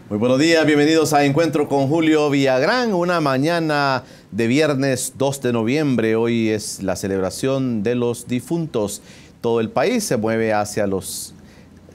Muy buenos días, bienvenidos a Encuentro con Julio Villagrán, una mañana de viernes 2 de noviembre. Hoy es la celebración de los difuntos. Todo el país se mueve hacia los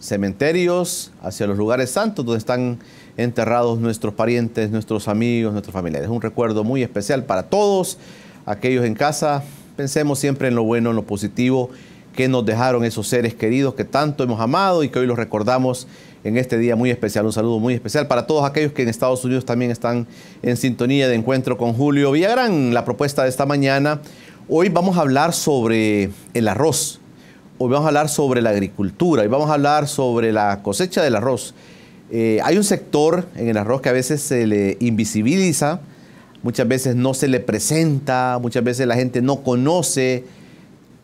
cementerios, hacia los lugares santos donde están enterrados nuestros parientes, nuestros amigos, nuestros familiares. Un recuerdo muy especial para todos aquellos en casa. Pensemos siempre en lo bueno, en lo positivo que nos dejaron esos seres queridos que tanto hemos amado y que hoy los recordamos en este día muy especial. Un saludo muy especial para todos aquellos que en Estados Unidos también están en sintonía de Encuentro con Julio Villagrán. La propuesta de esta mañana, hoy vamos a hablar sobre el arroz. Hoy vamos a hablar sobre la agricultura. Hoy vamos a hablar sobre la cosecha del arroz. Hay un sector en el arroz que a veces se le invisibiliza, muchas veces no se le presenta, muchas veces la gente no conoce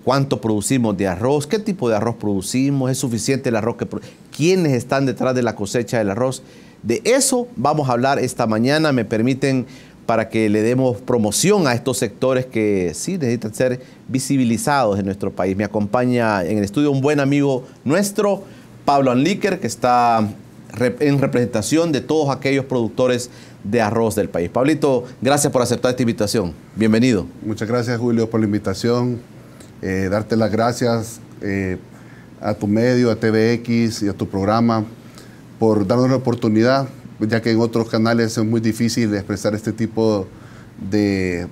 cuánto producimos de arroz, qué tipo de arroz producimos, es suficiente el arroz que quiénes están detrás de la cosecha del arroz. De eso vamos a hablar esta mañana. Me permiten para que le demos promoción a estos sectores que sí necesitan ser visibilizados en nuestro país. Me acompaña en el estudio un buen amigo nuestro, Pablo Anliker, que está en representación de todos aquellos productores de arroz del país. Pablito, gracias por aceptar esta invitación. Bienvenido. Muchas gracias, Julio, por la invitación. Darte las gracias a tu medio, a TVX y a tu programa por darnos la oportunidad, ya que en otros canales es muy difícil expresar este tipo de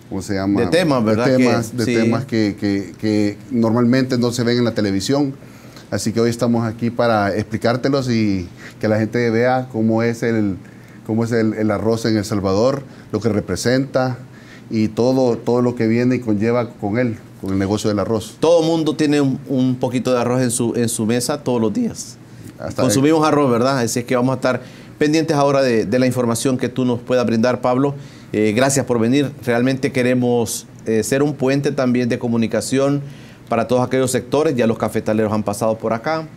¿cómo se llama? De temas, ¿verdad? Temas que normalmente no se ven en la televisión. Así que hoy estamos aquí para explicártelos y que la gente vea cómo es el arroz en El Salvador, lo que representa y todo lo que viene y conlleva con él, con el negocio del arroz. Todo mundo tiene un poquito de arroz en su mesa todos los días. Consumimos arroz, ¿verdad? Así es que vamos a estar pendientes ahora de la información que tú nos puedas brindar, Pablo. Gracias por venir. Realmente queremos ser un puente también de comunicación para todos aquellos sectores. Ya los cafetaleros han pasado por acá.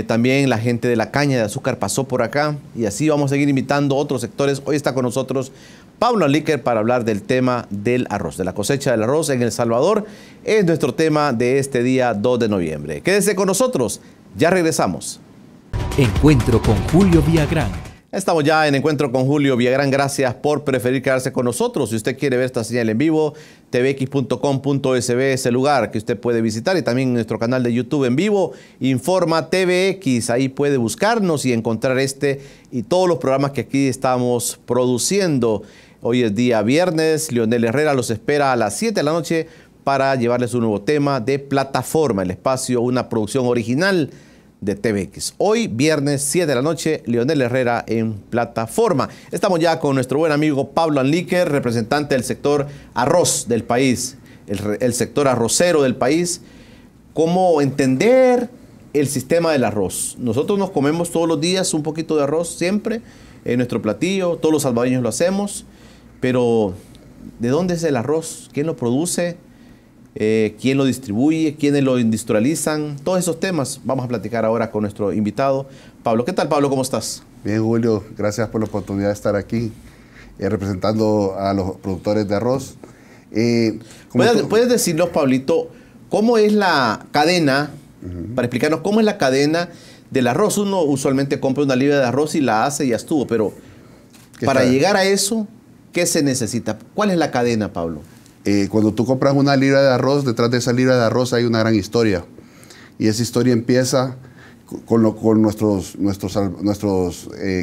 También la gente de la caña de azúcar pasó por acá. Y así vamos a seguir invitando a otros sectores. Hoy está con nosotros Pablo Anliker para hablar del tema del arroz, de la cosecha del arroz en El Salvador. Es nuestro tema de este día 2 de noviembre. Quédese con nosotros. Ya regresamos. Encuentro con Julio Villagrán. Estamos ya en Encuentro con Julio Villagrán. Gracias por preferir quedarse con nosotros. Si usted quiere ver esta señal en vivo, tvx.com.sb es el lugar que usted puede visitar, y también nuestro canal de YouTube en vivo, Informa TVX. Ahí puede buscarnos y encontrar este y todos los programas que aquí estamos produciendo. Hoy es día viernes. Leonel Herrera los espera a las 7 de la noche para llevarles un nuevo tema de Plataforma, el espacio, una producción original de TVX. Hoy, viernes, 7 de la noche, Leonel Herrera en Plataforma. Estamos ya con nuestro buen amigo Pablo Anliker, representante del sector arroz del país, el sector arrocero del país. ¿Cómo entender el sistema del arroz? Nosotros nos comemos todos los días un poquito de arroz, siempre, en nuestro platillo. Todos los salvadoreños lo hacemos. Pero, ¿de dónde es el arroz? ¿Quién lo produce? ¿Quién lo distribuye? ¿Quiénes lo industrializan? Todos esos temas vamos a platicar ahora con nuestro invitado, Pablo. ¿Qué tal, Pablo? ¿Cómo estás? Bien, Julio. Gracias por la oportunidad de estar aquí representando a los productores de arroz. ¿Puedes decirnos, Pablito, cómo es la cadena, para explicarnos cómo es la cadena del arroz? Uno usualmente compra una libra de arroz y la hace y ya estuvo, pero para llegar a eso, ¿qué se necesita? ¿Cuál es la cadena, Pablo? Cuando tú compras una libra de arroz, detrás de esa libra de arroz hay una gran historia. Y esa historia empieza con nuestros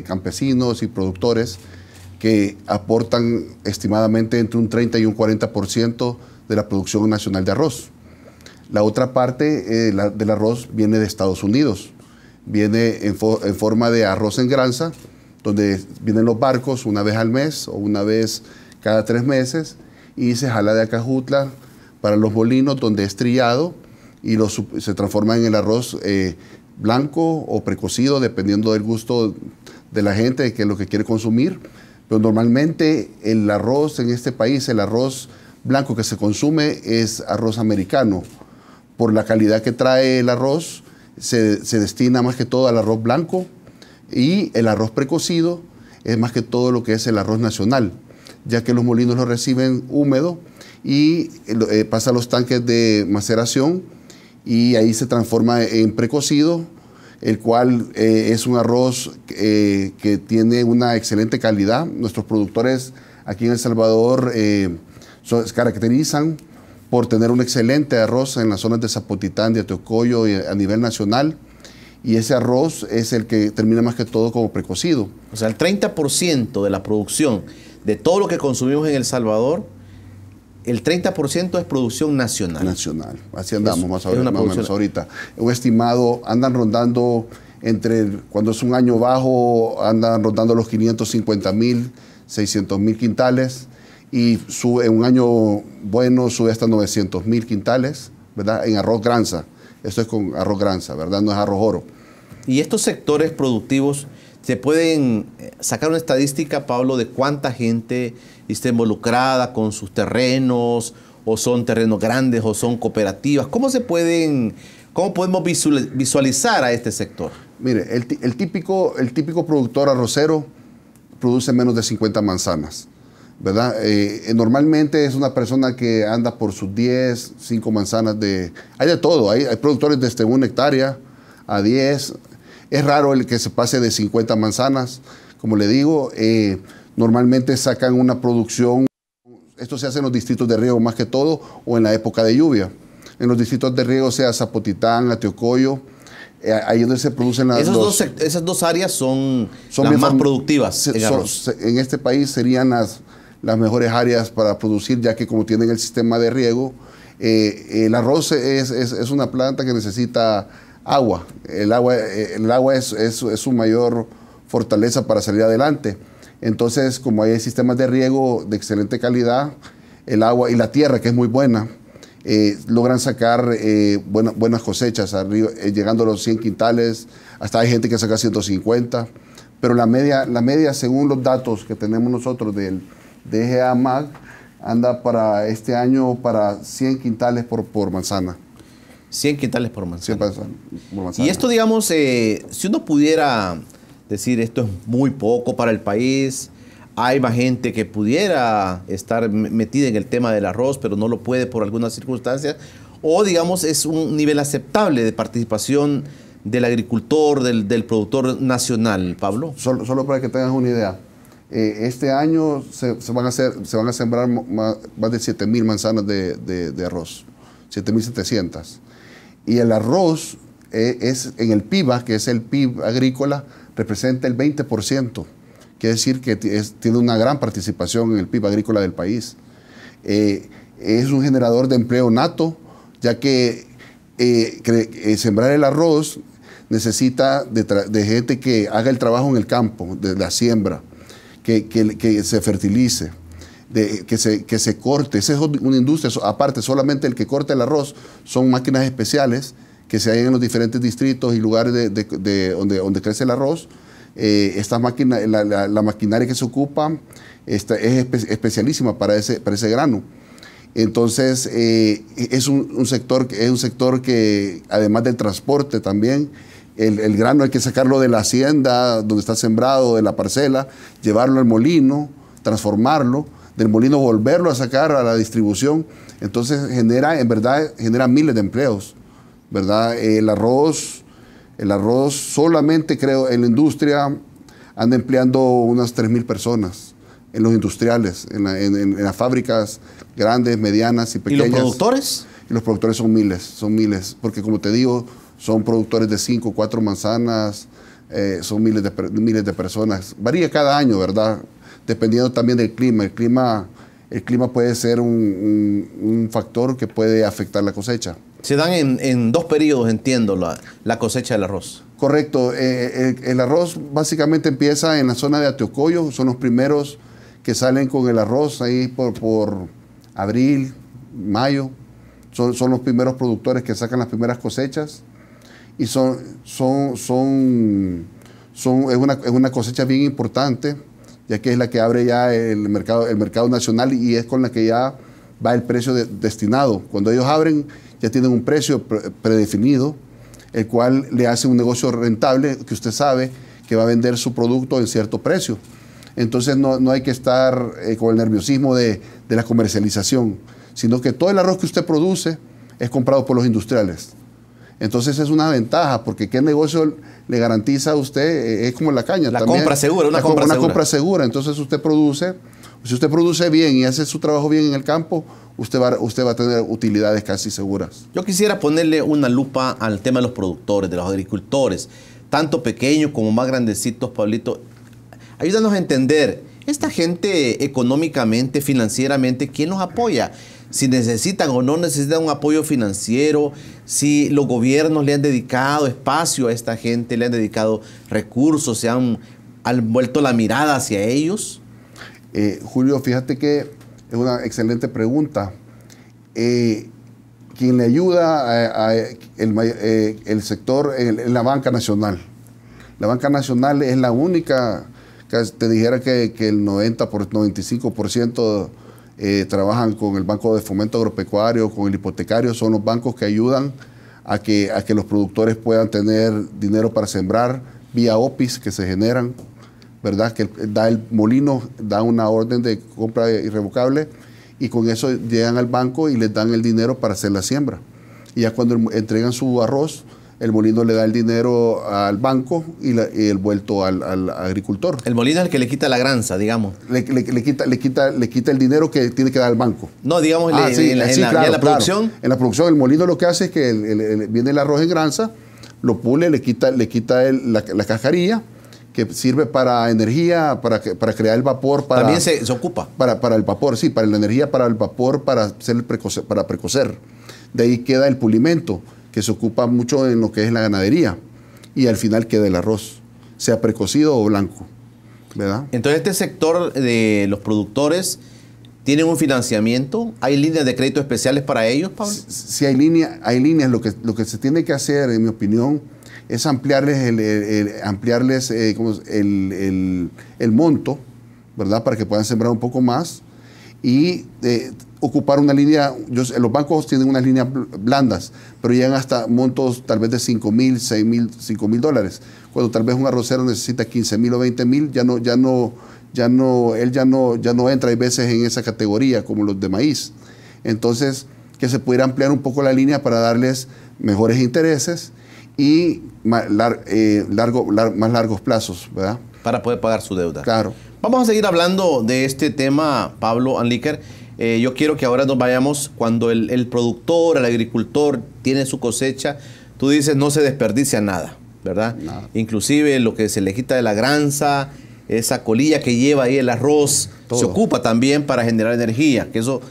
campesinos y productores que aportan estimadamente entre un 30 y un 40% de la producción nacional de arroz. La otra parte del arroz viene de Estados Unidos. Viene en forma de arroz en granza, donde vienen los barcos una vez al mes o una vez cada 3 meses, y se jala de Acajutla para los molinos, donde es trillado y se transforma en el arroz blanco o precocido, dependiendo del gusto de la gente, de qué es lo que quiere consumir. Pero normalmente el arroz en este país, el arroz blanco que se consume es arroz americano. Por la calidad que trae el arroz, se destina más que todo al arroz blanco, y el arroz precocido es más que todo lo que es el arroz nacional, ya que los molinos lo reciben húmedo y pasa a los tanques de maceración, y ahí se transforma en precocido, el cual es un arroz que tiene una excelente calidad. Nuestros productores aquí en El Salvador se caracterizan por tener un excelente arroz en las zonas de Zapotitán, de Teocoyo y a nivel nacional. Y ese arroz es el que termina más que todo como precocido. O sea, el 30% de la producción de todo lo que consumimos en El Salvador, el 30% es producción nacional. Nacional. Así andamos más o menos ahorita. Un estimado, andan rondando cuando es un año bajo, andan rondando los 550,000, 600,000 quintales. Y en un año bueno sube hasta 900,000 quintales, ¿verdad? En arroz granza. Esto es con arroz granza, ¿verdad? No es arroz oro. Y estos sectores productivos, ¿se pueden sacar una estadística, Pablo, de cuánta gente está involucrada con sus terrenos, o son terrenos grandes, o son cooperativas? ¿Cómo podemos visualizar a este sector? Mire, el típico productor arrocero produce menos de 50 manzanas, ¿verdad? Normalmente es una persona que anda por sus 10, 5 manzanas hay de todo, hay productores desde 1 hectárea a 10. Es raro el que se pase de 50 manzanas, como le digo. Normalmente sacan una producción, esto se hace en los distritos de riego más que todo, o en la época de lluvia. En los distritos de riego, sea Zapotitán, Teocoyo, ahí donde se producen esas dos áreas son las más productivas en arroz. En este país serían las mejores áreas para producir, ya que como tienen el sistema de riego, el arroz es una planta que necesita agua. El agua es su mayor fortaleza para salir adelante. Entonces, como hay sistemas de riego de excelente calidad, el agua y la tierra, que es muy buena, logran sacar buenas cosechas, arriba, llegando a los 100 quintales, hasta hay gente que saca 150, pero la media según los datos que tenemos nosotros del DGA-MAG, anda para este año para 100 quintales por manzana. 100 quintales por manzana. Por manzana. Y esto, digamos, si uno pudiera decir esto es muy poco para el país, hay más gente que pudiera estar metida en el tema del arroz, pero no lo puede por algunas circunstancias, o digamos es un nivel aceptable de participación del agricultor, del productor nacional, Pablo. Solo para que tengas una idea. Este año se van a sembrar más de 7,000 manzanas de arroz, 7,700. Y el arroz en el PIB, que es el PIB agrícola, representa el 20%. Quiere decir que tiene una gran participación en el PIB agrícola del país. Es un generador de empleo nato, ya que sembrar el arroz necesita de gente que haga el trabajo en el campo, de la siembra, que se fertilice, que se corte. Esa es una industria. Aparte, solamente el que corta el arroz son máquinas especiales que se hallan en los diferentes distritos y lugares donde crece el arroz. Esta máquina, la maquinaria que se ocupa es especialísima para ese grano. Entonces, es un sector que, además del transporte también, el grano hay que sacarlo de la hacienda donde está sembrado, de la parcela, llevarlo al molino, transformarlo, del molino volverlo a sacar a la distribución. Entonces, genera miles de empleos, ¿verdad? El arroz solamente, creo, en la industria anda empleando unas 3,000 personas, en los industriales, en las fábricas grandes, medianas y pequeñas. ¿Y los productores? Y los productores son miles, porque como te digo, son productores de 5 o 4 manzanas, son miles de personas. Varía cada año, ¿verdad? Dependiendo también del clima. El clima puede ser un factor que puede afectar la cosecha. Se dan en 2 periodos, entiendo, la cosecha del arroz. Correcto. El arroz básicamente empieza en la zona de Ateocoyo. Son los primeros que salen con el arroz ahí por abril, mayo. Son los primeros productores que sacan las primeras cosechas. Y es una cosecha bien importante, ya que es la que abre ya el mercado nacional y es con la que ya va el precio destinado. Cuando ellos abren, ya tienen un precio predefinido, el cual le hace un negocio rentable, que usted sabe que va a vender su producto en cierto precio. Entonces no hay que estar con el nerviosismo de la comercialización, sino que todo el arroz que usted produce es comprado por los industriales. Entonces es una ventaja, porque ¿qué negocio le garantiza a usted? Es como la caña. La también, compra segura, una compra segura. Entonces usted produce, si usted produce bien y hace su trabajo bien en el campo, usted va a tener utilidades casi seguras. Yo quisiera ponerle una lupa al tema de los productores, de los agricultores, tanto pequeños como más grandecitos, Pablito. Ayúdanos a entender, esta gente económicamente, financieramente, ¿quién los apoya? Si necesitan o no necesitan un apoyo financiero, si los gobiernos le han dedicado espacio a esta gente, le han dedicado recursos, se han vuelto la mirada hacia ellos. Julio, fíjate que es una excelente pregunta. Quien le ayuda el sector en la banca nacional. La banca nacional es la única, que te dijera que el 95% trabajan con el Banco de Fomento Agropecuario, con el hipotecario, son los bancos que ayudan a que los productores puedan tener dinero para sembrar vía OPIs que se generan, ¿verdad? Que el molino da una orden de compra irrevocable y con eso llegan al banco y les dan el dinero para hacer la siembra. Y ya cuando entregan su arroz, el molino le da el dinero al banco y el vuelto al agricultor. El molino es el que le quita la granza, digamos. Le quita el dinero que tiene que dar al banco. No, digamos, la producción. Claro. En la producción, el molino lo que hace es que viene el arroz en granza, lo pule, le quita la cascarilla, que sirve para energía, para crear el vapor. También se ocupa. Para el vapor, sí, para la energía, para el vapor, para precocer. De ahí queda el pulimento, que se ocupa mucho en lo que es la ganadería, y al final queda el arroz, sea precocido o blanco, ¿verdad? Entonces este sector de los productores tienen un financiamiento, ¿hay líneas de crédito especiales para ellos, Pablo? Sí, hay líneas. Lo que se tiene que hacer, en mi opinión, es ampliarles el monto, ¿verdad? Para que puedan sembrar un poco más y ocupar una línea. Los bancos tienen unas líneas blandas, pero llegan hasta montos tal vez de $5,000, $6,000, $5,000. Cuando tal vez un arrocero necesita $15,000 o $20,000, él ya no entra, hay veces, en esa categoría como los de maíz. Entonces, que se pudiera ampliar un poco la línea para darles mejores intereses y más largos plazos, ¿verdad? Para poder pagar su deuda. Claro. Vamos a seguir hablando de este tema, Pablo Anliker. Yo quiero que ahora nos vayamos cuando el productor, el agricultor tiene su cosecha. Tú dices no se desperdicia nada, ¿verdad? Nada. Inclusive lo que se le quita de la granza, esa colilla que lleva ahí el arroz, todo se ocupa también para generar energía, que eso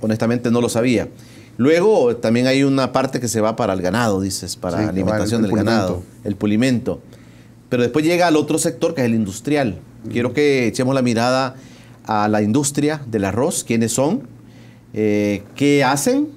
honestamente no lo sabía. Luego también hay una parte que se va para el ganado, dices, para la alimentación del ganado, el pulimento. Pero después llega al otro sector, que es el industrial. Quiero que echemos la mirada a la industria del arroz, quiénes son, qué hacen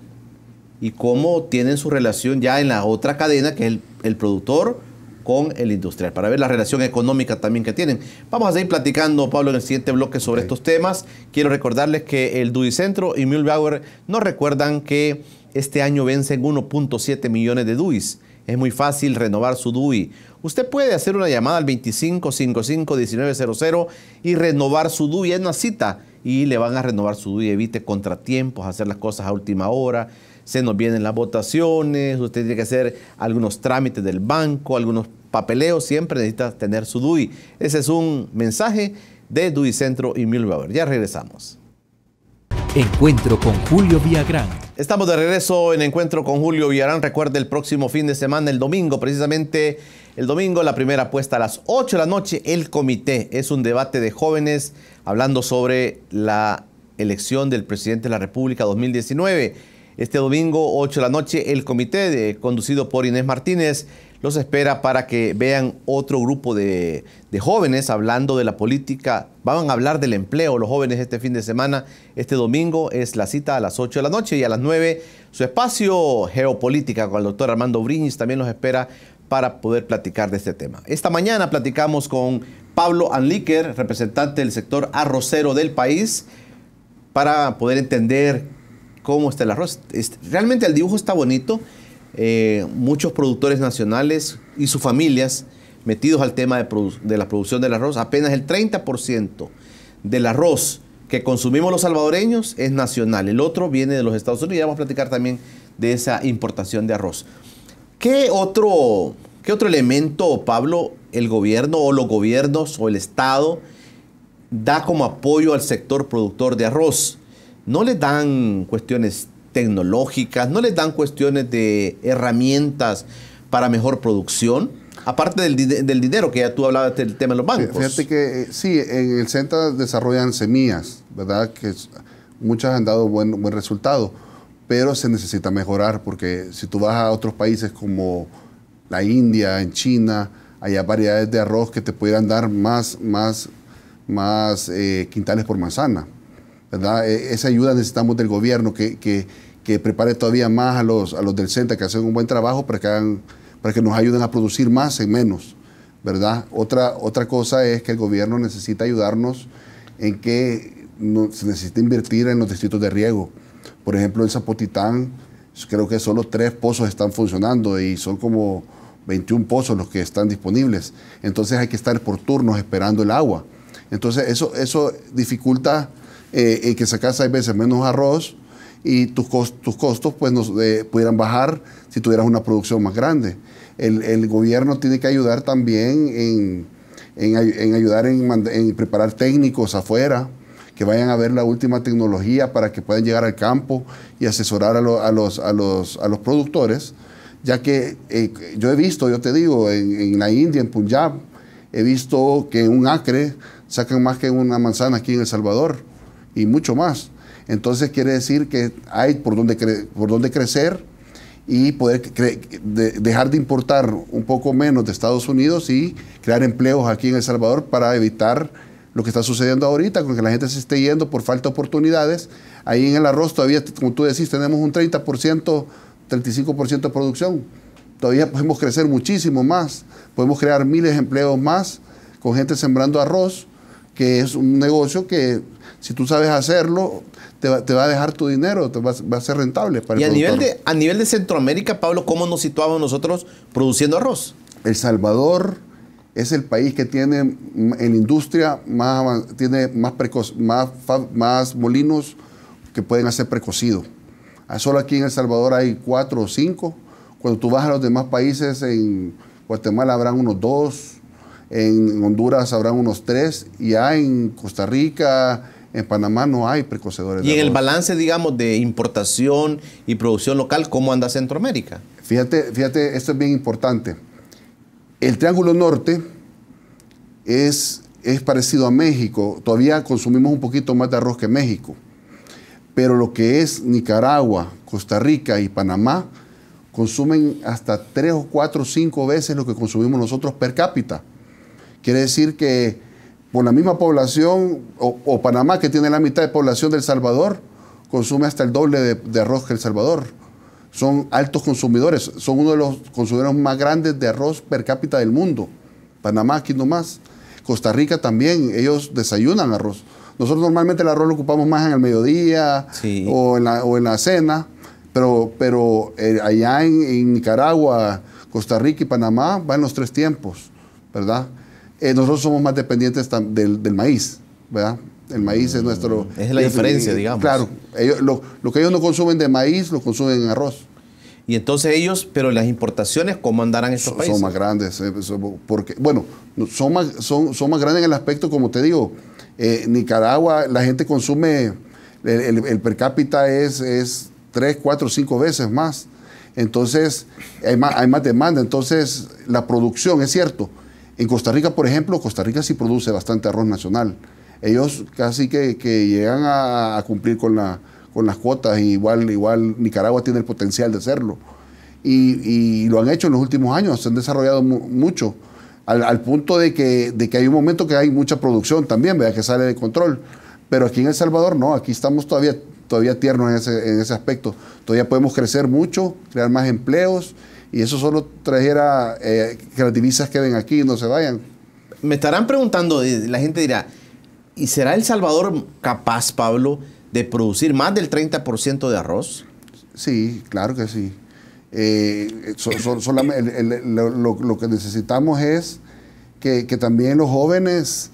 y cómo tienen su relación ya en la otra cadena, que es el productor con el industrial, para ver la relación económica también que tienen. Vamos a seguir platicando, Pablo, en el siguiente bloque sobre estos temas. Quiero recordarles que el DUI-Centro y Mühlbauer nos recuerdan que este año vencen 1.7 millones de DUIs. Es muy fácil renovar su DUI. Usted puede hacer una llamada al 2555-1900 y renovar su DUI. Es una cita y le van a renovar su DUI. Evite contratiempos, hacer las cosas a última hora. Se nos vienen las votaciones, usted tiene que hacer algunos trámites del banco, algunos papeleos. Siempre necesita tener su DUI. Ese es un mensaje de DUI-Centro y Mühlbauer. Ya regresamos. Encuentro con Julio Villagrán. Estamos de regreso en Encuentro con Julio Villagrán. Recuerde, el próximo fin de semana, el domingo, precisamente el domingo, la primera apuesta a las 8 de la noche, El Comité. Es un debate de jóvenes hablando sobre la elección del presidente de la República 2019. Este domingo, 8 de la noche, El Comité, conducido por Inés Martínez, los espera para que vean otro grupo de jóvenes hablando de la política. Van a hablar del empleo los jóvenes este fin de semana. Este domingo es la cita a las 8 de la noche y a las 9 su espacio Geopolítica con el doctor Armando Briñis también los espera para poder platicar de este tema. Esta mañana platicamos con Pablo Anliker, representante del sector arrocero del país, para poder entender cómo está el arroz. Realmente el dibujo está bonito. Muchos productores nacionales y sus familias metidos al tema de la producción del arroz. Apenas el 30% del arroz que consumimos los salvadoreños es nacional. El otro viene de los Estados Unidos. Y vamos a platicar también de esa importación de arroz. ¿Qué otro elemento, Pablo, el gobierno o los gobiernos o el Estado da como apoyo al sector productor de arroz? ¿No les dan cuestiones tecnológicas? ¿No les dan cuestiones de herramientas para mejor producción? Aparte del dinero, que ya tú hablabas del tema de los bancos. Fíjate que sí, en el CENTA desarrollan semillas, ¿verdad? Que muchas han dado buen resultado, pero se necesita mejorar, porque si tú vas a otros países como la India, en China, hay variedades de arroz que te pudieran dar más quintales por manzana, ¿verdad? Esa ayuda necesitamos del gobierno que prepare todavía más a los del CENTA, que hacen un buen trabajo para que nos ayuden a producir más en menos, ¿verdad? Otra cosa es que el gobierno necesita ayudarnos en que se necesita invertir en los distritos de riego. Por ejemplo, en Zapotitán, creo que solo 3 pozos están funcionando y son como 21 pozos los que están disponibles. Entonces hay que estar por turnos esperando el agua. Entonces eso dificulta que sacas a veces menos arroz y tus costos pues pudieran bajar si tuvieras una producción más grande. El gobierno tiene que ayudar también en ayudar en preparar técnicos afuera que vayan a ver la última tecnología para que puedan llegar al campo y asesorar a los productores, ya que yo he visto, yo te digo, en la India, en Punjab, he visto que en un acre sacan más que una manzana aquí en El Salvador y mucho más. Entonces quiere decir que hay por dónde crecer y poder dejar de importar un poco menos de Estados Unidos y crear empleos aquí en El Salvador para evitar lo que está sucediendo ahorita, con que la gente se esté yendo por falta de oportunidades. Ahí en el arroz todavía, como tú decís, tenemos un 30%, 35% de producción. Todavía podemos crecer muchísimo más. Podemos crear miles de empleos más con gente sembrando arroz, que es un negocio que si tú sabes hacerlo, te va a dejar tu dinero, va a ser rentable para el productor. A nivel de Centroamérica, Pablo, ¿cómo nos situamos nosotros produciendo arroz? El Salvador es el país que tiene en industria tiene más molinos que pueden hacer precocido. Solo aquí en El Salvador hay 4 o 5. Cuando tú vas a los demás países, en Guatemala habrán unos 2, en Honduras habrán unos 3, y ya en Costa Rica, en Panamá no hay precocedores. Y en el balance, digamos, de importación y producción local, ¿cómo anda Centroamérica? Fíjate, esto es bien importante. El Triángulo Norte es parecido a México. Todavía consumimos un poquito más de arroz que México. Pero lo que es Nicaragua, Costa Rica y Panamá consumen hasta 3 o 4 o 5 veces lo que consumimos nosotros per cápita. Quiere decir que por la misma población, o Panamá, que tiene la mitad de población de El Salvador, consume hasta el doble de arroz que El Salvador. Son altos consumidores, son uno de los consumidores más grandes de arroz per cápita del mundo. Panamá aquí nomás. Costa Rica también, ellos desayunan arroz. Nosotros normalmente el arroz lo ocupamos más en el mediodía, sí, o en la cena, pero allá en Nicaragua, Costa Rica y Panamá van los 3 tiempos, ¿verdad? Nosotros somos más dependientes del maíz, ¿verdad? El maíz es nuestro... Es la diferencia, digamos. Claro, lo que ellos no consumen de maíz, lo consumen en arroz. Y entonces ellos, pero las importaciones, ¿cómo andarán estos países? Son más grandes, porque, bueno, son más grandes en el aspecto, como te digo, Nicaragua, la gente consume, el per cápita es 3, 4, 5 veces más. Entonces, hay más demanda. Entonces, la producción, es cierto. En Costa Rica, por ejemplo, Costa Rica sí produce bastante arroz nacional. Ellos casi que llegan a cumplir con las cuotas, igual Nicaragua tiene el potencial de hacerlo. Y lo han hecho en los últimos años, se han desarrollado mucho, al punto de que hay un momento que hay mucha producción también, ¿verdad?, que sale de control. Pero aquí en El Salvador no, aquí estamos todavía tiernos en ese aspecto. Todavía podemos crecer mucho, crear más empleos, y eso solo trajera que las divisas queden aquí y no se vayan. Me estarán preguntando, la gente dirá, ¿y será El Salvador capaz, Pablo, de producir más del 30% de arroz? Sí, claro que sí. Lo que necesitamos es que también los jóvenes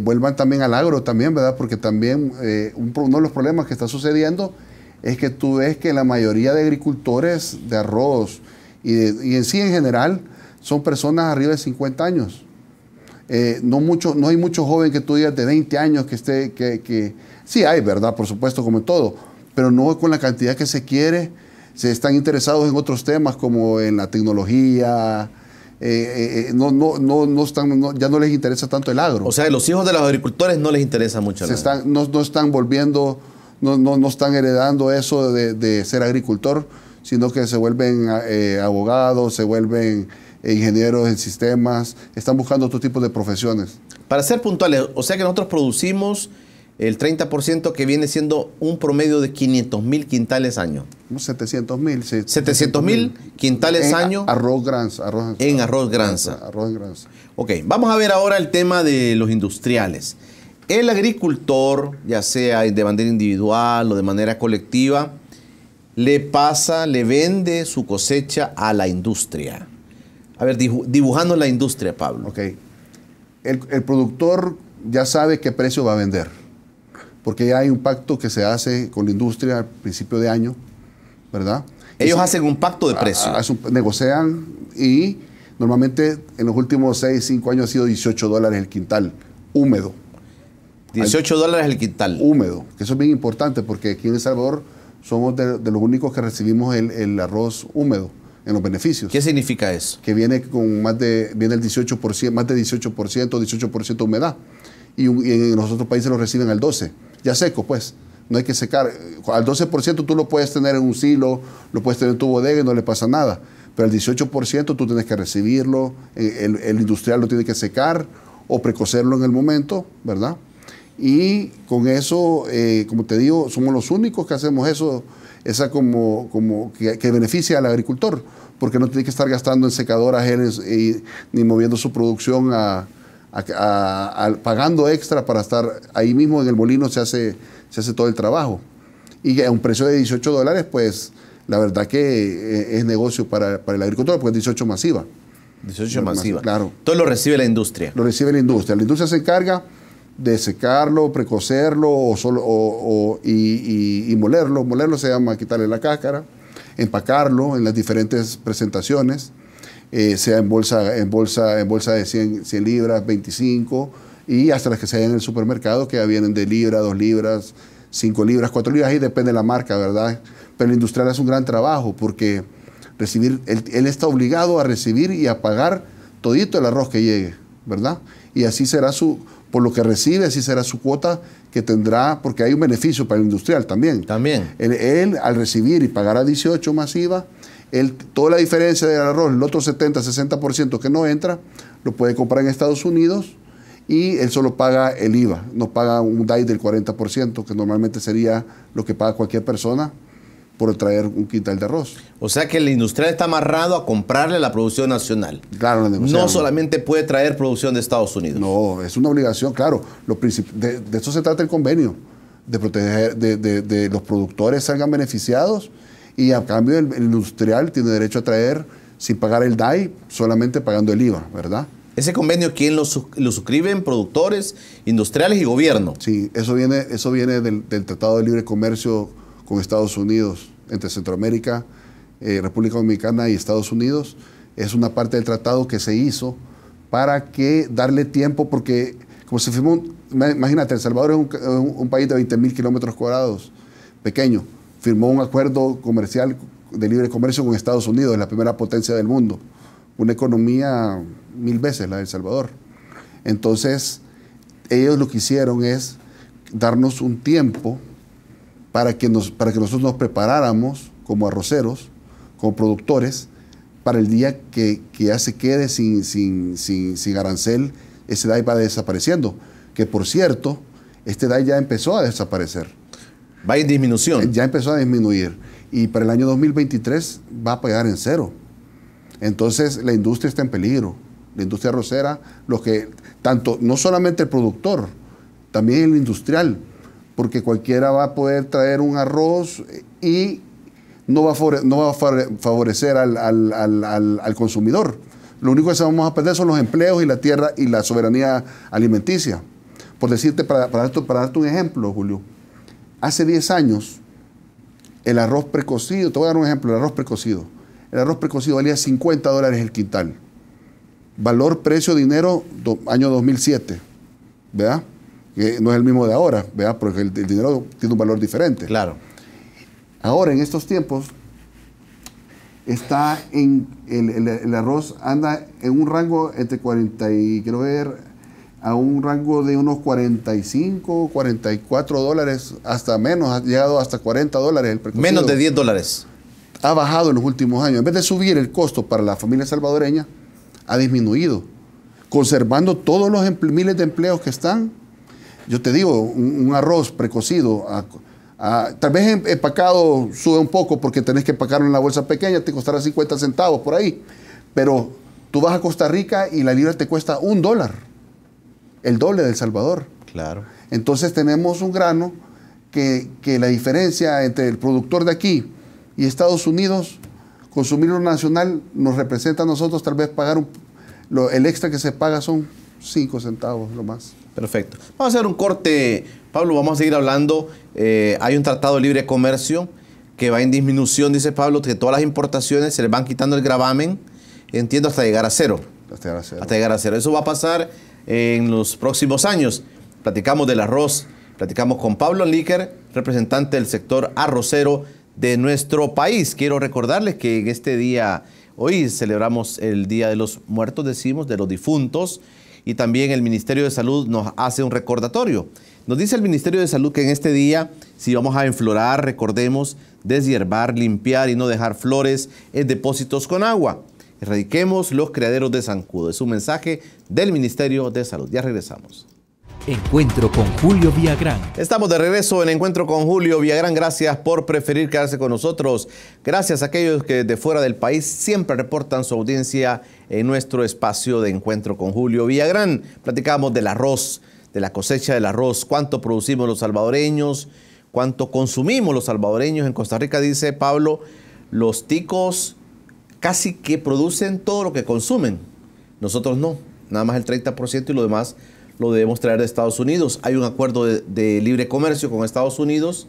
vuelvan también al agro también, ¿verdad? Porque también uno de los problemas que está sucediendo es que tú ves que la mayoría de agricultores de arroz Y en sí, en general, son personas arriba de 50 años. No hay mucho joven que tú digas de 20 años que sí hay, ¿verdad? Por supuesto, como en todo, pero no con la cantidad que se quiere. Se están interesados en otros temas como en la tecnología. Ya no les interesa tanto el agro. O sea, los hijos de los agricultores no les interesa mucho. No están volviendo, no están heredando eso de ser agricultor, sino que se vuelven abogados, se vuelven ingenieros en sistemas, están buscando otro tipo de profesiones. Para ser puntuales, o sea que nosotros producimos el 30% que viene siendo un promedio de 500.000 quintales año. 700.000. Sí, 700.000 quintales año. Arroz Granza. En arroz Granza. Arroz en Granza. Ok, vamos a ver ahora el tema de los industriales. El agricultor, ya sea de manera individual o de manera colectiva, le vende su cosecha a la industria. A ver, dibujando la industria, Pablo. Ok. El productor ya sabe qué precio va a vender, porque ya hay un pacto que se hace con la industria al principio de año, ¿verdad? Ellos hacen un pacto de precio. Negocian y normalmente en los últimos 6, 5 años ha sido $18 el quintal, húmedo. $18 el quintal. Húmedo, que eso es bien importante porque aquí en El Salvador somos de los únicos que recibimos el arroz húmedo en los beneficios. ¿Qué significa eso? Que viene con viene el 18%, más de 18% de humedad. Y en los otros países lo reciben al 12%. Ya seco, pues. No hay que secar. Al 12% tú lo puedes tener en un silo, lo puedes tener en tu bodega y no le pasa nada. Pero al 18% tú tienes que recibirlo, el industrial lo tiene que secar o precocerlo en el momento, ¿verdad? Y con eso, como te digo, somos los únicos que hacemos eso, que beneficia al agricultor, porque no tiene que estar gastando en secadoras ni moviendo su producción pagando extra para estar ahí mismo en el molino. Se hace todo el trabajo. Y a un precio de $18, pues la verdad que es negocio para el agricultor, porque es 18 masiva. 18 masiva. Claro. Todo lo recibe la industria. Lo recibe la industria. La industria se encarga de secarlo, precocerlo y molerlo. Molerlo se llama quitarle la cáscara, empacarlo en las diferentes presentaciones, sea en bolsa de 100 libras, 25, y hasta las que se hayan en el supermercado, que ya vienen de libra, 2 libras, 5 libras, 4 libras, ahí depende de la marca, ¿verdad? Pero el industrial hace un gran trabajo porque él está obligado a recibir y a pagar todito el arroz que llegue, ¿verdad? Y así será por lo que recibe, así será su cuota que tendrá, porque hay un beneficio para el industrial también. También. Él al recibir y pagar a 18 masiva, toda la diferencia del arroz, el otro 70, 60% que no entra, lo puede comprar en Estados Unidos y él solo paga el IVA, no paga un DAI del 40%, que normalmente sería lo que paga cualquier persona por traer un quintal de arroz. O sea que el industrial está amarrado a comprarle la producción nacional. Claro, no solamente puede traer producción de Estados Unidos. No, es una obligación, claro. De eso se trata el convenio, de proteger, de los productores salgan beneficiados, y a cambio el industrial tiene derecho a traer sin pagar el DAI, solamente pagando el IVA, ¿verdad? ¿Ese convenio quién lo suscriben? ¿Productores, industriales y gobierno? Sí, eso viene del Tratado de Libre Comercio con Estados Unidos, entre Centroamérica, República Dominicana y Estados Unidos. Es una parte del tratado que se hizo para que darle tiempo, porque como se firmó, imagínate, El Salvador es un país de 20.000 kilómetros cuadrados, pequeño, firmó un acuerdo comercial de libre comercio con Estados Unidos, la primera potencia del mundo, una economía 1000 veces la de El Salvador. Entonces, ellos lo que hicieron es darnos un tiempo para que nosotros nos preparáramos como arroceros, como productores, para el día que ya se quede sin arancel, ese DAI va desapareciendo. Que por cierto, este DAI ya empezó a desaparecer. Va en disminución. Ya empezó a disminuir. Y para el año 2023 va a pagar en cero. Entonces la industria está en peligro. La industria arrocera, no solamente el productor, también el industrial, porque cualquiera va a poder traer un arroz y no va a favorecer al consumidor. Lo único que vamos a perder son los empleos y la tierra y la soberanía alimenticia. Por decirte, para darte un ejemplo, Julio, hace 10 años el arroz precocido, te voy a dar un ejemplo, el arroz precocido, el arroz precocido valía $50 el quintal. Valor, precio, dinero, año 2007, ¿verdad? No es el mismo de ahora, ¿verdad? Porque el dinero tiene un valor diferente. Claro. Ahora, en estos tiempos, está el arroz anda en un rango entre 40 y, quiero ver, a un rango de unos 45, $44, hasta menos, ha llegado hasta $40 el precocido. Menos de $10. Ha bajado en los últimos años. En vez de subir el costo para la familia salvadoreña, ha disminuido, conservando todos los miles de empleos que están. Yo te digo, un arroz precocido, tal vez empacado sube un poco porque tenés que empacarlo en la bolsa pequeña, te costará 50 centavos por ahí, pero tú vas a Costa Rica y la libra te cuesta $1, el doble de El Salvador. Claro. Entonces tenemos un grano que la diferencia entre el productor de aquí y Estados Unidos, consumirlo nacional, nos representa a nosotros tal vez pagar el extra que se paga son 5 centavos lo más. Perfecto. Vamos a hacer un corte, Pablo, vamos a seguir hablando. Hay un tratado de libre comercio que va en disminución, dice Pablo, que todas las importaciones se les van quitando el gravamen, entiendo, hasta llegar a cero. Hasta llegar a cero. Hasta llegar a cero. Eso va a pasar en los próximos años. Platicamos del arroz, platicamos con Pablo Enlíquer, representante del sector arrocero de nuestro país. Quiero recordarles que en este día, hoy celebramos el Día de los Muertos, decimos, de los difuntos, y también el Ministerio de Salud nos hace un recordatorio. Nos dice el Ministerio de Salud que en este día, si vamos a enflorar, recordemos deshiervar, limpiar y no dejar flores en depósitos con agua. Erradiquemos los criaderos de zancudo. Es un mensaje del Ministerio de Salud. Ya regresamos. Encuentro con Julio Villagrán. Estamos de regreso en Encuentro con Julio Villagrán. Gracias por preferir quedarse con nosotros. Gracias a aquellos que de fuera del país siempre reportan su audiencia en nuestro espacio de Encuentro con Julio Villagrán. Platicamos del arroz, de la cosecha del arroz, cuánto producimos los salvadoreños, cuánto consumimos los salvadoreños. En Costa Rica, dice Pablo, los ticos casi que producen todo lo que consumen. Nosotros no, nada más el 30% y lo demás lo debemos traer de Estados Unidos. Hay un acuerdo de libre comercio con Estados Unidos.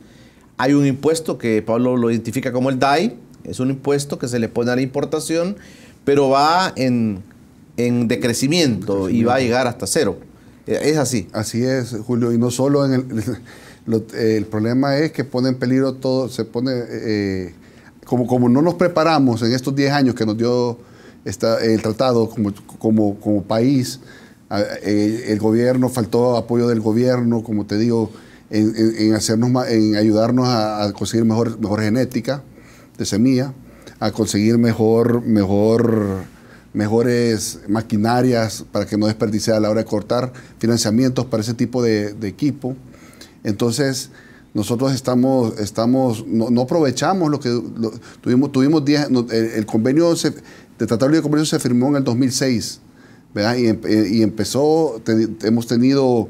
Hay un impuesto que Pablo lo identifica como el DAI. Es un impuesto que se le pone a la importación, pero va en decrecimiento y va a llegar hasta cero. Es así. Así es, Julio. Y no solo el problema es que pone en peligro todo, se pone... como no nos preparamos en estos 10 años que nos dio el tratado como país, el gobierno, faltó apoyo del gobierno, como te digo, en ayudarnos a conseguir mejor genética de semilla, a conseguir mejores maquinarias para que no desperdicie a la hora de cortar, financiamientos para ese tipo de equipo. Entonces, nosotros no aprovechamos lo que tuvimos 10, el convenio de Tratado de Libre Comercio se firmó en el 2006, ¿verdad? Y empezó, hemos tenido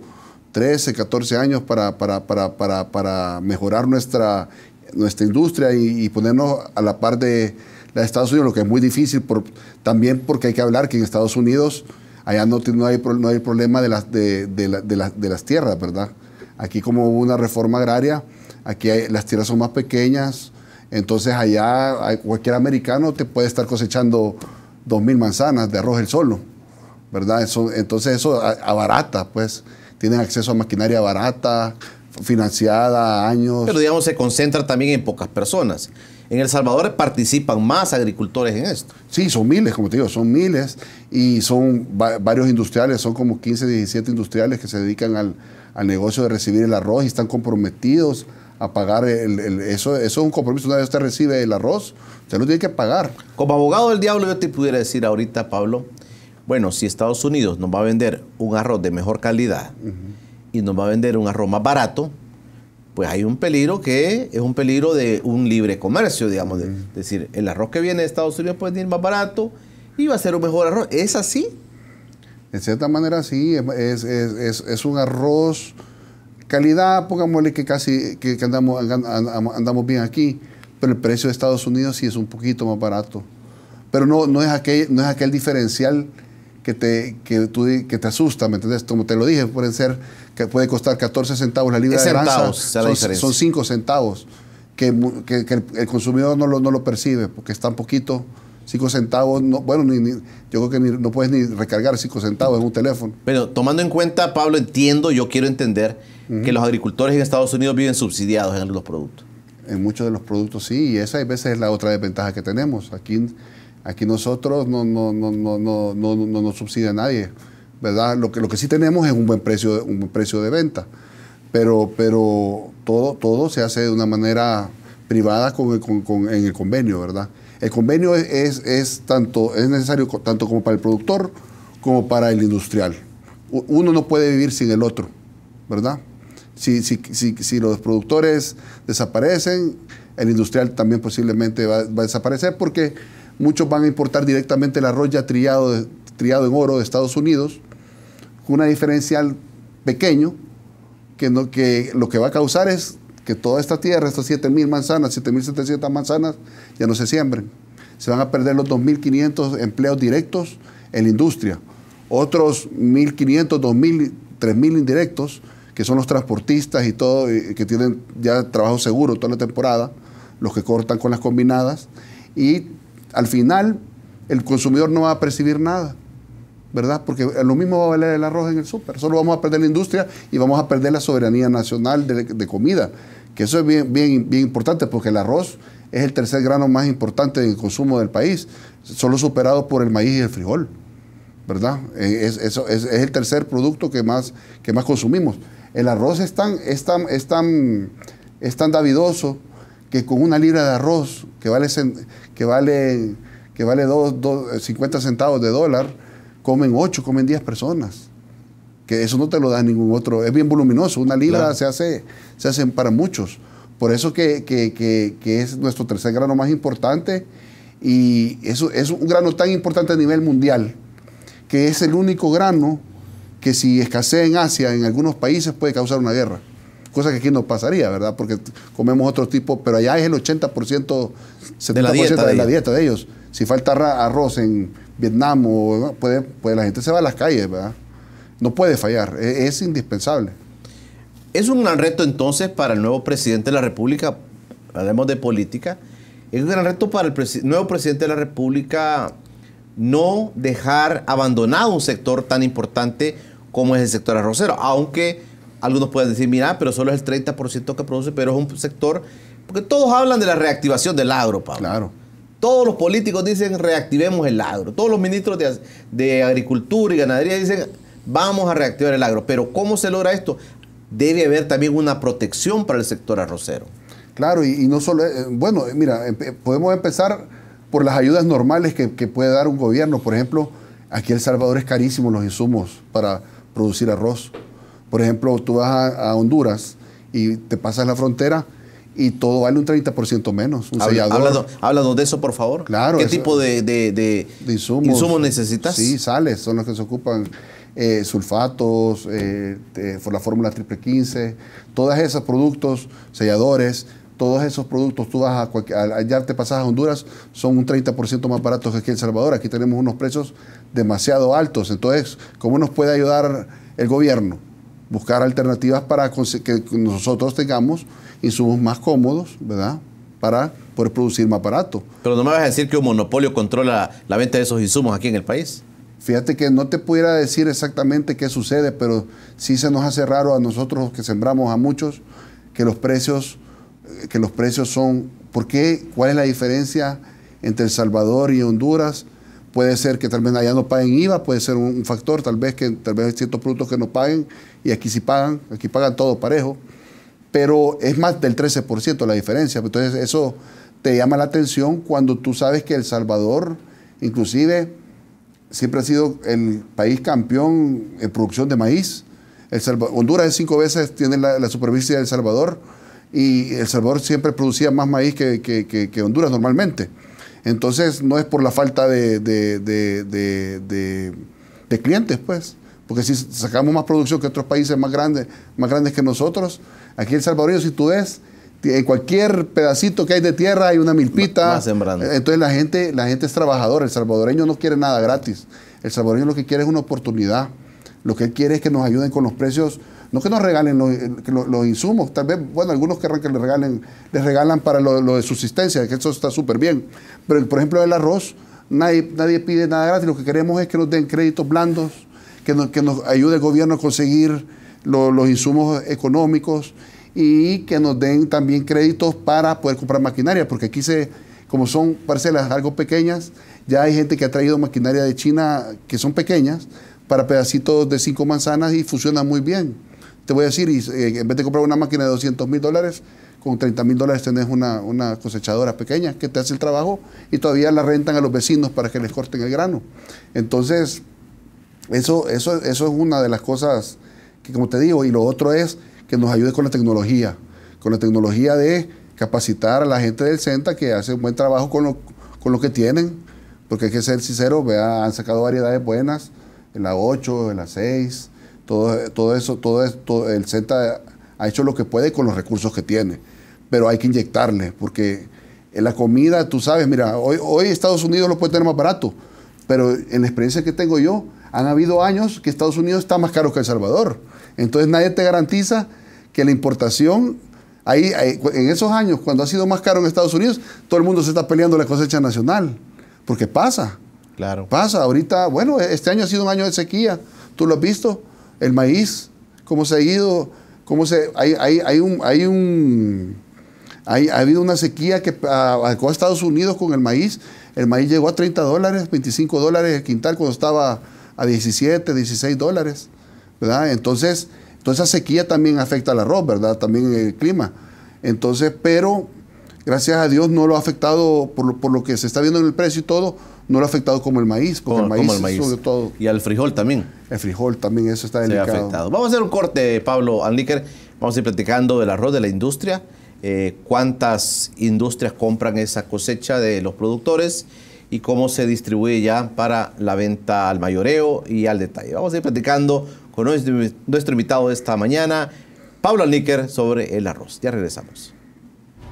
13, 14 años para mejorar nuestra industria y ponernos a la par de la de Estados Unidos, lo que es muy difícil, también porque hay que hablar que en Estados Unidos allá no hay problema de las tierras, ¿verdad? Aquí como hubo una reforma agraria, aquí las tierras son más pequeñas, entonces allá cualquier americano te puede estar cosechando 2,000 manzanas de arroz él solo, ¿verdad? Entonces eso abarata, pues, tienen acceso a maquinaria barata, financiada a años. Pero digamos se concentra también en pocas personas. En El Salvador participan más agricultores en esto. Sí, son miles, como te digo, son miles y son varios industriales, son como 15, 17 industriales que se dedican al negocio de recibir el arroz y están comprometidos a pagar eso es un compromiso. Una vez usted recibe el arroz, usted lo tiene que pagar. Como abogado del diablo yo te pudiera decir ahorita, Pablo, bueno, si Estados Unidos nos va a vender un arroz de mejor calidad y nos va a vender un arroz más barato, pues hay un peligro que es un peligro de un libre comercio, digamos. Es decir, el arroz que viene de Estados Unidos puede ir más barato y va a ser un mejor arroz. ¿Es así? En cierta manera sí, es un arroz calidad, pongámosle que andamos bien aquí, pero el precio de Estados Unidos sí es un poquito más barato. Pero no es aquel diferencial que te asusta, ¿me entiendes? Como te lo dije, puede costar 14 centavos la libra de grasa, son 5 centavos. que el consumidor no lo percibe, porque es tan poquito, 5 centavos, no, bueno, yo creo que no puedes ni recargar 5 centavos en un teléfono. Pero tomando en cuenta, Pablo, yo quiero entender que los agricultores en Estados Unidos viven subsidiados en algunos productos. En muchos de los productos sí, y esa a veces es la otra desventaja que tenemos. Aquí nosotros no nos subsidia nadie, ¿verdad? Lo que sí tenemos es un buen precio de venta, pero todo se hace de una manera privada en el convenio, ¿verdad? El convenio es necesario tanto como para el productor como para el industrial. Uno no puede vivir sin el otro, ¿verdad? Si los productores desaparecen, el industrial también posiblemente va a desaparecer, porque muchos van a importar directamente el arroz ya trillado en oro de Estados Unidos, con una diferencial pequeño, que lo que va a causar es que toda esta tierra, estas 7.000 manzanas, 7.700 manzanas, ya no se siembren. Se van a perder los 2.500 empleos directos en la industria. Otros 1.500, 2.000, 3.000 indirectos, que son los transportistas y todo, que tienen ya trabajo seguro toda la temporada, los que cortan con las combinadas. Y al final, el consumidor no va a percibir nada, ¿verdad? Porque lo mismo va a valer el arroz en el súper. Solo vamos a perder la industria y vamos a perder la soberanía nacional de comida. Que eso es bien importante, porque el arroz es el tercer grano más importante en el consumo del país, solo superado por el maíz y el frijol, ¿verdad? Es el tercer producto que más consumimos. El arroz es tan davidoso que con una libra de arroz que vale 50 centavos de dólar, comen 8, comen 10 personas. Que eso no te lo da ningún otro. Es bien voluminoso. Una libra, claro, se hacen para muchos. Por eso que es nuestro tercer grano más importante, y eso es un grano tan importante a nivel mundial, que es el único grano que si escasea en Asia, en algunos países, puede causar una guerra. Cosa que aquí no pasaría, ¿verdad? Porque comemos otro tipo, pero allá es el 80%, 70% de la dieta de ellos. Si falta arroz en Vietnam, la gente se va a las calles, ¿verdad? No puede fallar, es indispensable. Es un gran reto entonces para el nuevo presidente de la República, hablemos de política, es un gran reto para el nuevo presidente de la República no dejar abandonado un sector tan importante como es el sector arrocero, aunque algunos pueden decir, mira, pero solo es el 30% que produce, pero es un sector, porque todos hablan de la reactivación del agro, Pablo. Claro. Todos los políticos dicen reactivemos el agro, todos los ministros de Agricultura y Ganadería dicen vamos a reactivar el agro, pero ¿cómo se logra esto? Debe haber también una protección para el sector arrocero. Claro, y no solo, bueno, mira, podemos empezar por las ayudas normales que puede dar un gobierno. Por ejemplo, aquí en El Salvador es carísimo los insumos para producir arroz. Por ejemplo, tú vas a Honduras y te pasas la frontera y todo vale un 30% menos. Un sellador. Háblanos de eso, por favor. Claro. ¿Qué tipo de insumos necesitas? Sí, sales, son los que se ocupan. Sulfatos, por la fórmula triple 15, todos esos productos, selladores, todos esos productos, tú vas allá te pasas a Honduras, son un 30% más baratos que aquí en El Salvador. Aquí tenemos unos precios demasiado altos. Entonces, ¿cómo nos puede ayudar el gobierno? Buscar alternativas para que nosotros tengamos insumos más cómodos, ¿verdad? Para poder producir más barato. Pero no me vas a decir que un monopolio controla la venta de esos insumos aquí en el país. Fíjate que no te pudiera decir exactamente qué sucede, pero sí se nos hace raro a nosotros que sembramos a muchos que los precios son... ¿Por qué? ¿Cuál es la diferencia entre El Salvador y Honduras? Puede ser que tal vez allá no paguen IVA, puede ser un factor, tal vez hay ciertos productos que no paguen y aquí sí pagan, aquí pagan todo parejo, pero es más del 13% la diferencia. Entonces eso te llama la atención cuando tú sabes que El Salvador, inclusive, siempre ha sido el país campeón en producción de maíz. Honduras es 5 veces, tiene la superficie de El Salvador, y El Salvador siempre producía más maíz que Honduras normalmente. Entonces no es por la falta de clientes, pues, porque si sacamos más producción que otros países más grandes que nosotros, aquí en El Salvador, si tú ves, en cualquier pedacito que hay de tierra hay una milpita. Entonces la gente es trabajadora. El salvadoreño no quiere nada gratis. El salvadoreño lo que quiere es una oportunidad. Lo que él quiere es que nos ayuden con los precios no que nos regalen los insumos, tal vez, bueno, algunos querrán que les regalan para lo de subsistencia, que eso está súper bien. Pero, por ejemplo, el arroz, nadie pide nada gratis, lo que queremos es que nos den créditos blandos, que nos ayude el gobierno a conseguir los insumos económicos y que nos den también créditos para poder comprar maquinaria, porque aquí como son parcelas algo pequeñas, ya hay gente que ha traído maquinaria de China que son pequeñas para pedacitos de 5 manzanas y funciona muy bien. Te voy a decir, en vez de comprar una máquina de $200,000, con $30,000 tenés una cosechadora pequeña que te hace el trabajo y todavía la rentan a los vecinos para que les corten el grano. Entonces, eso es una de las cosas que, como te digo, y lo otro es que nos ayude con la tecnología de capacitar a la gente del CENTA que hace un buen trabajo con lo que tienen, porque hay que ser sincero, han sacado variedades buenas, en la 8, en la 6, todo eso, el CENTA ha hecho lo que puede con los recursos que tiene, pero hay que inyectarle, porque en la comida, tú sabes, mira, hoy Estados Unidos lo puede tener más barato, pero en la experiencia que tengo yo, han habido años que Estados Unidos está más caro que El Salvador. Entonces nadie te garantiza que la importación, en esos años, cuando ha sido más caro en Estados Unidos, todo el mundo se está peleando la cosecha nacional, porque pasa. Claro. Pasa, ahorita, bueno, este año ha sido un año de sequía, tú lo has visto, el maíz, cómo se ha ido, ha habido una sequía que atacó a Estados Unidos con el maíz llegó a $30, $25 el quintal cuando estaba a 17, $16, ¿verdad? Entonces, toda esa sequía también afecta al arroz, ¿verdad? También el clima. Entonces, pero gracias a Dios no lo ha afectado, por lo que se está viendo en el precio y todo, no lo ha afectado como el maíz, porque el maíz sobre todo. Y al frijol también. El frijol también, eso está delicado. Se ha afectado. Vamos a hacer un corte, Pablo Anliker. Vamos a ir platicando del arroz, de la industria. Cuántas industrias compran esa cosecha de los productores y cómo se distribuye ya para la venta al mayoreo y al detalle. Vamos a ir platicando con nuestro invitado de esta mañana, Pablo Anliker, sobre el arroz. Ya regresamos.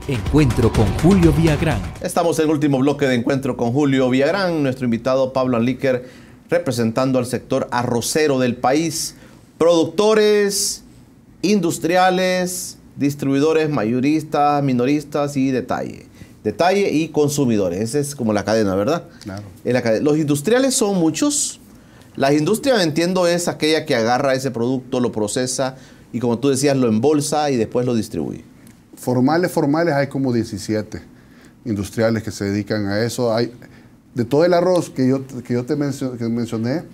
Encuentro con Julio Villagrán. Estamos en el último bloque de Encuentro con Julio Villagrán. Nuestro invitado Pablo Anliker, representando al sector arrocero del país. Productores, industriales, distribuidores, mayoristas, minoristas y detalle. Detalle y consumidores. Esa es como la cadena, ¿verdad? Claro. Los industriales son muchos. La industria, entiendo, es aquella que agarra ese producto, lo procesa y, como tú decías, lo embolsa y después lo distribuye. Formales hay como 17 industriales que se dedican a eso. De todo el arroz que yo te mencioné,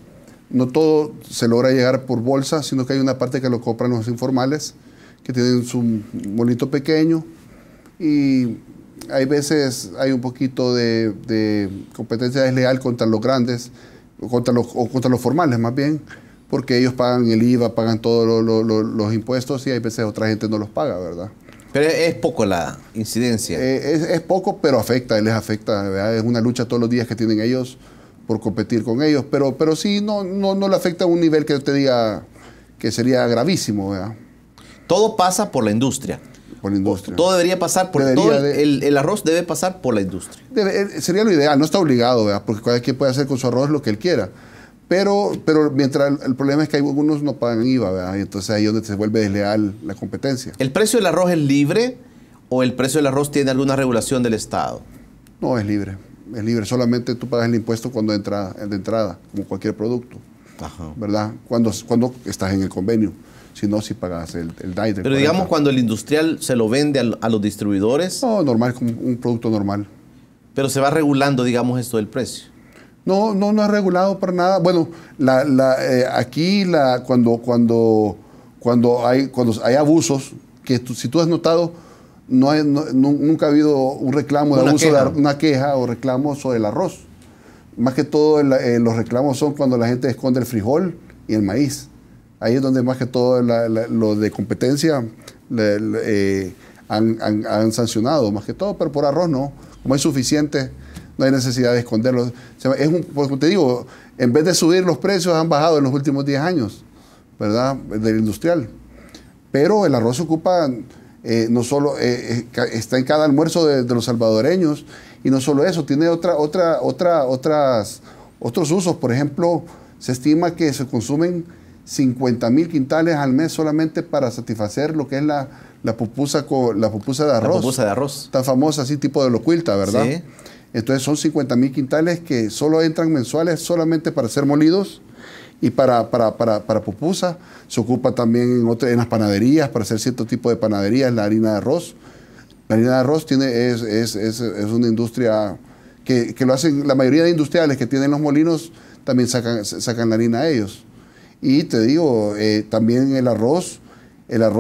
no todo se logra llegar por bolsa, sino que hay una parte que lo compran los informales, que tienen su molito pequeño, y hay veces hay un poquito de competencia desleal contra los grandes, contra los formales más bien, porque ellos pagan el IVA, pagan todos los impuestos, y hay veces otra gente no los paga, ¿verdad? Pero es poco la incidencia. Es poco, pero les afecta, ¿verdad? Es una lucha todos los días que tienen ellos por competir con ellos, pero sí no le afecta a un nivel que te diga que sería gravísimo, ¿verdad? Todo pasa por la industria. Por la industria. Todo debería pasar por el arroz debe pasar por la industria. Sería lo ideal, no está obligado, ¿verdad? Porque cada quien puede hacer con su arroz lo que él quiera. Pero mientras el problema es que algunos no pagan IVA, ¿verdad? Y entonces ahí es donde se vuelve desleal la competencia. ¿El precio del arroz es libre o el precio del arroz tiene alguna regulación del Estado? No, es libre. Es libre. Solamente tú pagas el impuesto cuando de entrada, como cualquier producto. Ajá. ¿Verdad? Cuando estás en el convenio. Si no, si pagas el DAI. Pero digamos, cuando el industrial se lo vende a los distribuidores. No, normal, como un producto normal. Pero se va regulando, digamos, esto del precio. No es regulado para nada. Bueno, aquí cuando hay abusos, que si tú has notado, nunca ha habido un reclamo de abuso, una queja o reclamo sobre el arroz. Más que todo los reclamos son cuando la gente esconde el frijol y el maíz. Ahí es donde más que todo lo de competencia han sancionado, más que todo, pero por arroz no. Como es suficiente, no hay necesidad de esconderlo. Como te digo, en vez de subir los precios, han bajado en los últimos 10 años, ¿verdad? Del industrial. Pero el arroz ocupa, no solo, está en cada almuerzo de los salvadoreños, y no solo eso, tiene otros usos. Por ejemplo, se estima que se consumen 50,000 quintales al mes solamente para satisfacer lo que es la pupusa de arroz. La pupusa de arroz. Tan famosa, así tipo de locuilta, ¿verdad? Sí. Entonces son 50,000 quintales que solo entran mensuales solamente para ser molidos y para pupusa. Se ocupa también en las panaderías, para hacer cierto tipo de panaderías, la harina de arroz. La harina de arroz es una industria que lo hacen, la mayoría de industriales que tienen los molinos también sacan la harina a ellos. Y te digo, también el arroz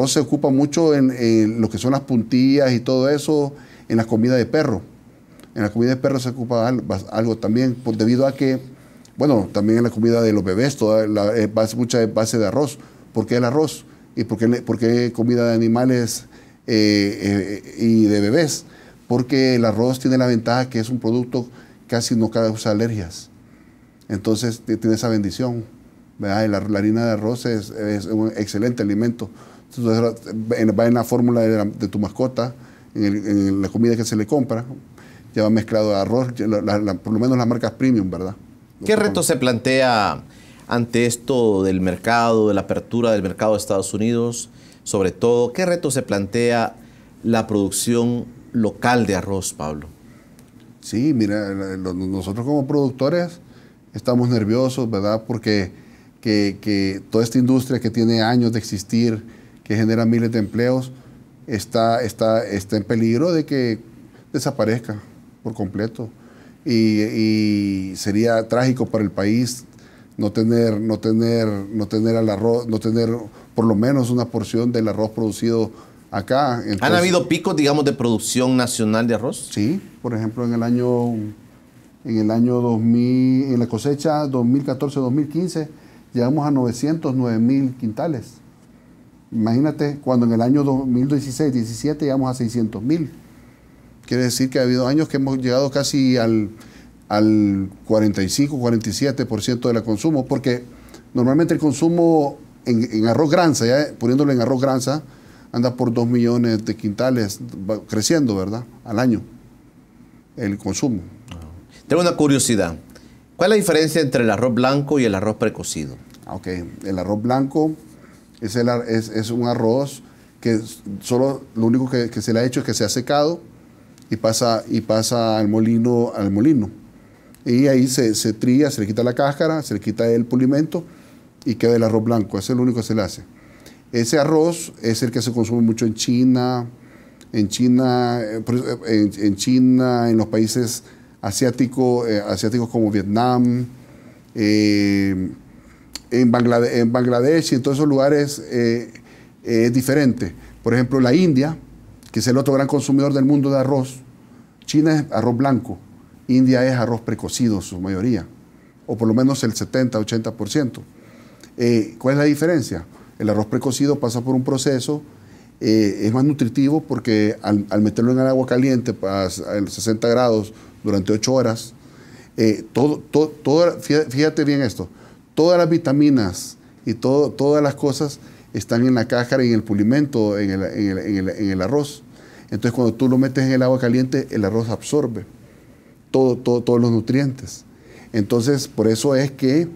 se ocupa mucho en lo que son las puntillas y todo eso, en la comida de perro. En la comida de perro se ocupa algo también, debido a que, bueno, también en la comida de los bebés, mucha base de arroz. ¿Por qué el arroz? ¿Y por qué comida de animales y de bebés? Porque el arroz tiene la ventaja que es un producto casi no causa alergias. Entonces tiene esa bendición, ¿verdad? La harina de arroz es un excelente alimento. Entonces, va en la fórmula de tu mascota, en la comida que se le compra, ya va mezclado de arroz, por lo menos las marcas premium, ¿verdad? ¿Qué reto se plantea ante esto del mercado, de la apertura del mercado de Estados Unidos? Sobre todo, ¿qué reto se plantea la producción local de arroz, Pablo? Sí, mira, nosotros como productores estamos nerviosos, ¿verdad? Porque que toda esta industria que tiene años de existir, que genera miles de empleos, está en peligro de que desaparezca por completo. Y sería trágico para el país no tener al arroz, no tener por lo menos una porción del arroz producido acá. Entonces, ¿han habido picos, digamos, de producción nacional de arroz? Sí, por ejemplo, en el año 2000, en la cosecha 2014-2015, llegamos a 909,000 quintales. Imagínate, cuando en el año 2016-17 llegamos a 600,000. Quiere decir que ha habido años que hemos llegado casi al 45-47% del consumo, porque normalmente el consumo en arroz granza, ya poniéndolo en arroz granza, anda por 2 millones de quintales, va creciendo, ¿verdad? Al año, el consumo. Tengo una curiosidad. ¿Cuál es la diferencia entre el arroz blanco y el arroz precocido? Ok, el arroz blanco es un arroz que solo lo único que se le ha hecho es que se ha secado y pasa al molino. Y ahí se trilla, se le quita la cáscara, se le quita el pulimento y queda el arroz blanco. Ese es lo único que se le hace. Ese arroz es el que se consume mucho en China, en los países asiáticos como Vietnam, en Bangladesh y en todos esos lugares es diferente. Por ejemplo, la India, que es el otro gran consumidor del mundo de arroz. China es arroz blanco, India es arroz precocido, su mayoría, o por lo menos el 70-80%. ¿Cuál es la diferencia? El arroz precocido pasa por un proceso, es más nutritivo porque al meterlo en el agua caliente a 60 grados durante 8 horas, fíjate bien esto, todas las vitaminas y todas las cosas están en la cáscara y en el pulimento, en el arroz. Entonces, cuando tú lo metes en el agua caliente, el arroz absorbe todos los nutrientes. Entonces, por eso es que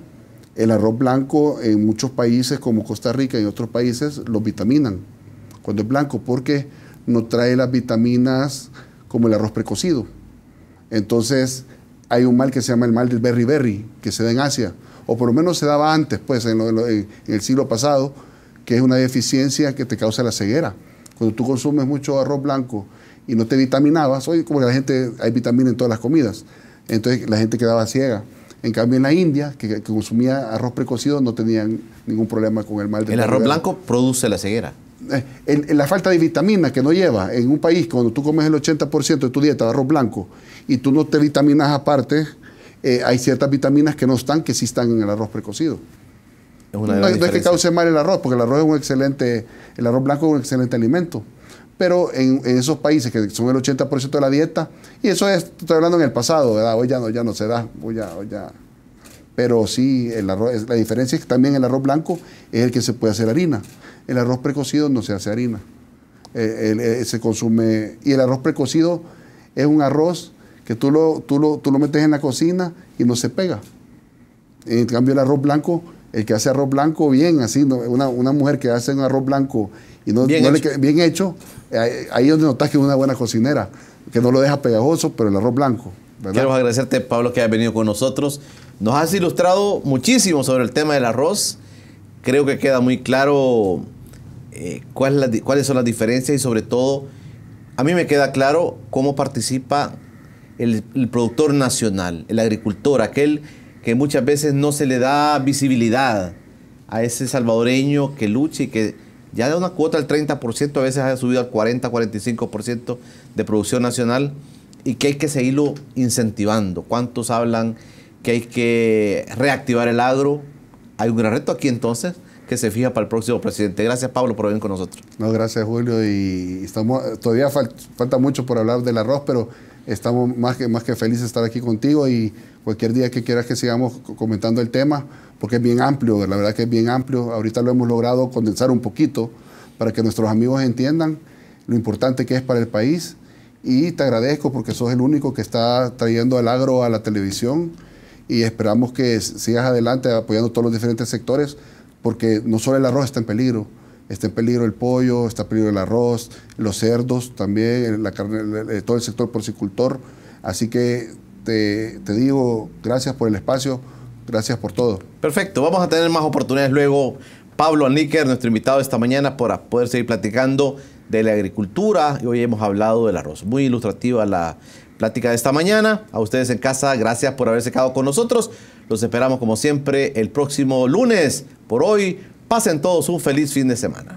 el arroz blanco en muchos países como Costa Rica y en otros países lo vitaminan cuando es blanco, porque no trae las vitaminas como el arroz precocido. Entonces, hay un mal que se llama el mal del berry, que se da en Asia, o por lo menos se daba antes, pues, en el siglo pasado, que es una deficiencia que te causa la ceguera. Cuando tú consumes mucho arroz blanco y no te vitaminabas, hoy como que hay vitamina en todas las comidas, entonces la gente quedaba ciega. En cambio, en la India, que consumía arroz precocido, no tenían ningún problema con el mal de... ¿El arroz blanco produce la ceguera? La falta de vitamina que no lleva en un país, cuando tú comes el 80% de tu dieta de arroz blanco y tú no te vitaminas aparte, hay ciertas vitaminas que no están, que sí están en el arroz precocido. No es que cause mal el arroz, porque el arroz blanco es un excelente alimento. Pero en esos países que son el 80% de la dieta, y eso estoy hablando en el pasado, ¿verdad? Hoy ya no se da, hoy ya. Pero sí, el arroz, la diferencia es que también el arroz blanco es el que se puede hacer harina. El arroz precocido no se hace harina. Se consume, y el arroz precocido es un arroz que tú lo metes en la cocina y no se pega. En cambio, el arroz blanco El que hace arroz blanco bien, así, ¿no? Una mujer que hace un arroz blanco y bien hecho, ahí es donde notas que es una buena cocinera, que no lo deja pegajoso, pero el arroz blanco, ¿verdad? Quiero agradecerte, Pablo, que hayas venido con nosotros. Nos has ilustrado muchísimo sobre el tema del arroz. Creo que queda muy claro cuáles son las diferencias y sobre todo, a mí me queda claro cómo participa el productor nacional, el agricultor, aquel que muchas veces no se le da visibilidad a ese salvadoreño que lucha y que ya de una cuota del 30%, a veces ha subido al 40, 45% de producción nacional y que hay que seguirlo incentivando. ¿Cuántos hablan que hay que reactivar el agro? Hay un gran reto aquí entonces que se fija para el próximo presidente. Gracias, Pablo, por venir con nosotros. No, gracias, Julio. Y todavía falta mucho por hablar del arroz, pero estamos más que felices de estar aquí contigo y cualquier día que quieras que sigamos comentando el tema, porque es bien amplio, la verdad que es bien amplio. Ahorita lo hemos logrado condensar un poquito para que nuestros amigos entiendan lo importante que es para el país. Y te agradezco porque sos el único que está trayendo el agro a la televisión y esperamos que sigas adelante apoyando todos los diferentes sectores, porque no solo el arroz está en peligro el pollo, está en peligro el arroz, los cerdos también, la carne, todo el sector porcicultor. Así que te digo, gracias por el espacio, gracias por todo. Perfecto, vamos a tener más oportunidades luego. Pablo Alníquer, nuestro invitado esta mañana, para poder seguir platicando de la agricultura, y hoy hemos hablado del arroz. Muy ilustrativa la plática de esta mañana. A ustedes en casa, gracias por haberse quedado con nosotros. Los esperamos como siempre el próximo lunes. Por hoy, pasen todos un feliz fin de semana.